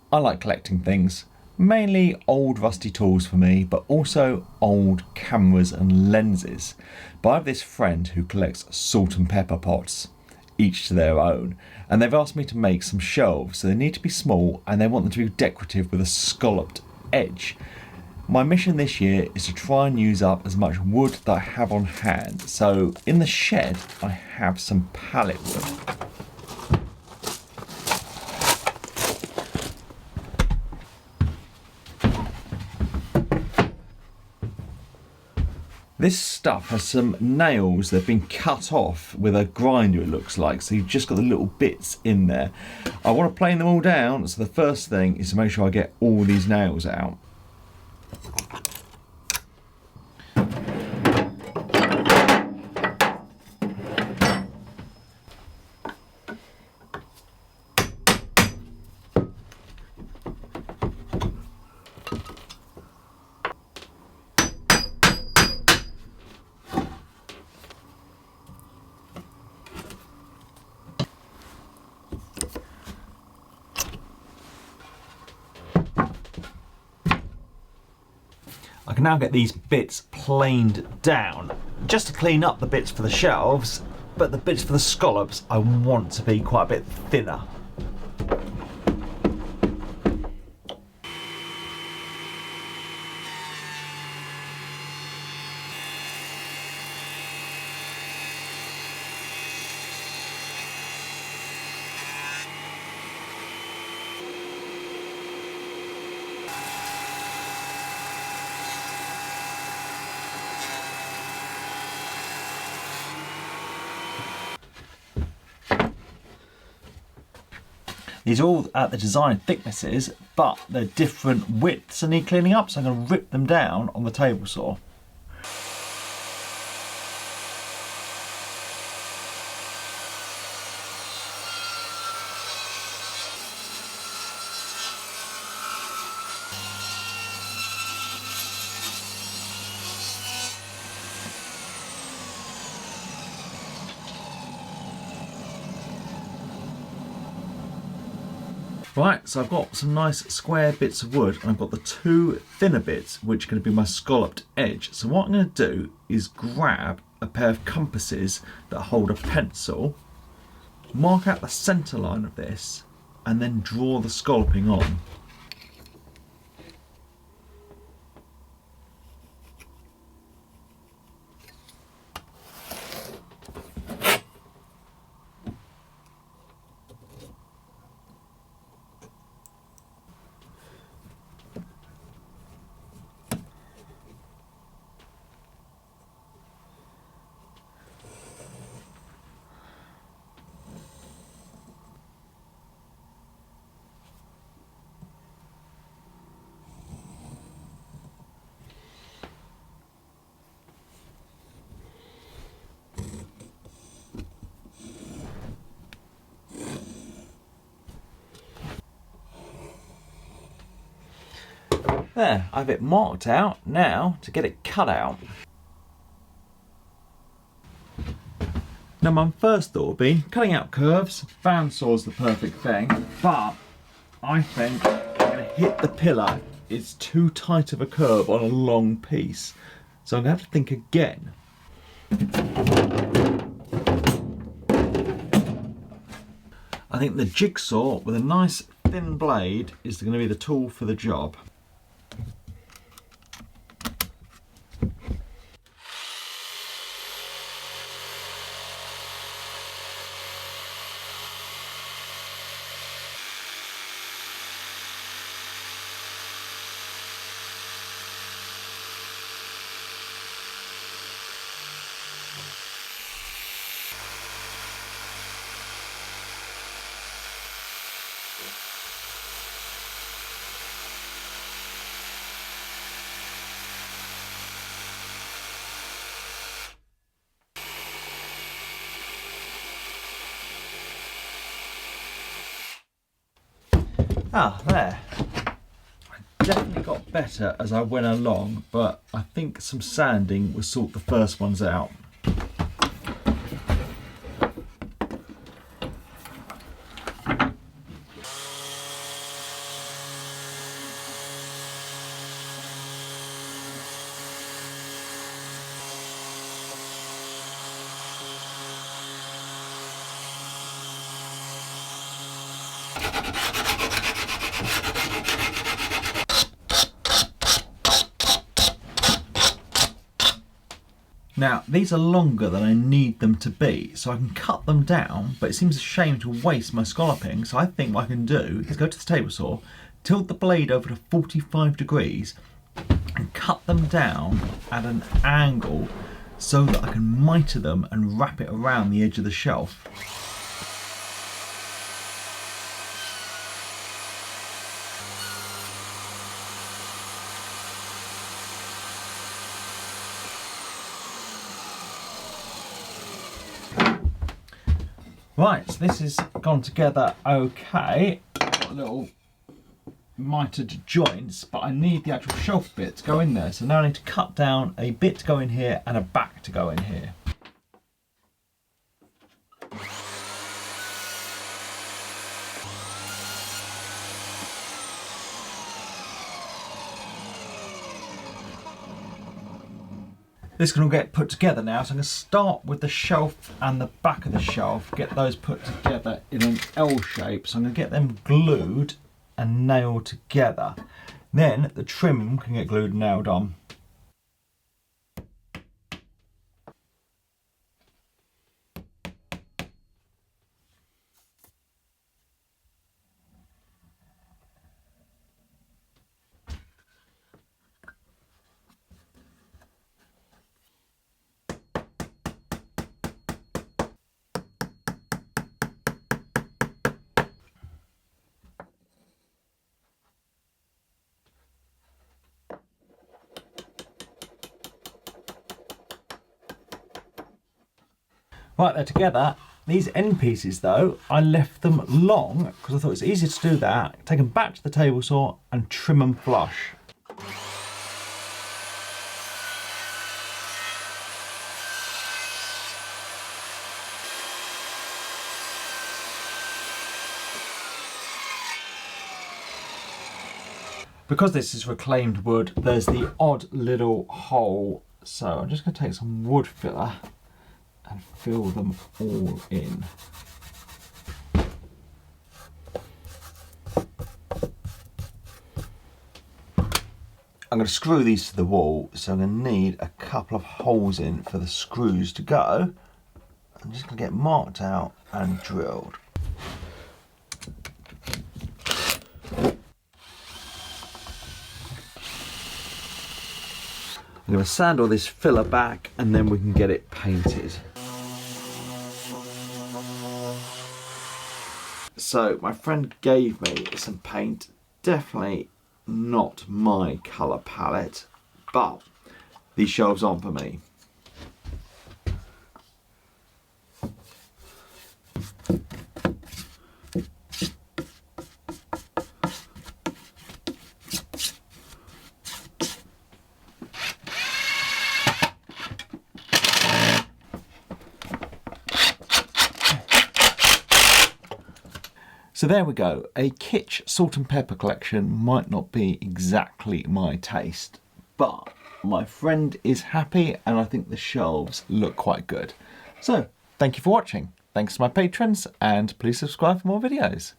I like collecting things, mainly old rusty tools for me, but also old cameras and lenses. But I have this friend who collects salt and pepper pots, each to their own, and they've asked me to make some shelves. So they need to be small and they want them to be decorative with a scalloped edge. My mission this year is to try and use up as much wood that I have on hand. So in the shed I have some pallet wood. This stuff has some nails that have been cut off with a grinder, it looks like, so you've just got the little bits in there. I want to plane them all down, so the first thing is to make sure I get all these nails out. I can now get these bits planed down, just to clean up the bits for the shelves, but the bits for the scallops I want to be quite a bit thinner. These are all at the design thicknesses, but they're different widths and need cleaning up, so I'm going to rip them down on the table saw. Right, so I've got some nice square bits of wood and I've got the two thinner bits which are going to be my scalloped edge. So what I'm going to do is grab a pair of compasses that hold a pencil, mark out the centre line of this and then draw the scalloping on. There, I have it marked out now to get it cut out. Now my first thought would be cutting out curves. Bandsaw's the perfect thing, but I think I'm going to hit the pillar. It's too tight of a curve on a long piece, so I'm going to have to think again. I think the jigsaw with a nice thin blade is going to be the tool for the job. Ah, there. I definitely got better as I went along, but I think some sanding will sort the first ones out. Now, these are longer than I need them to be, so I can cut them down, but it seems a shame to waste my scalloping, so I think what I can do is go to the table saw, tilt the blade over to 45 degrees, and cut them down at an angle so that I can mitre them and wrap it around the edge of the shelf. Right, so this has gone together okay. Got a little mitered joints, but I need the actual shelf bit to go in there. So now I need to cut down a bit to go in here and a back to go in here. This can all get put together now, so I'm going to start with the shelf and the back of the shelf, get those put together in an L shape. So I'm going to get them glued and nailed together. Then the trim can get glued and nailed on. Right, they're together. These end pieces though, I left them long because I thought it's easier to do that. Take them back to the table saw and trim them flush. Because this is reclaimed wood, there's the odd little hole. So I'm just going to take some wood filler and fill them all in. I'm going to screw these to the wall, so I'm going to need a couple of holes in for the screws to go. I'm just going to get marked out and drilled. I'm going to sand all this filler back and then we can get it painted. So my friend gave me some paint, definitely not my colour palette, but these shelves aren't for me. So there we go, a kitsch salt and pepper collection might not be exactly my taste, but my friend is happy and I think the shelves look quite good. So thank you for watching, thanks to my patrons, and please subscribe for more videos.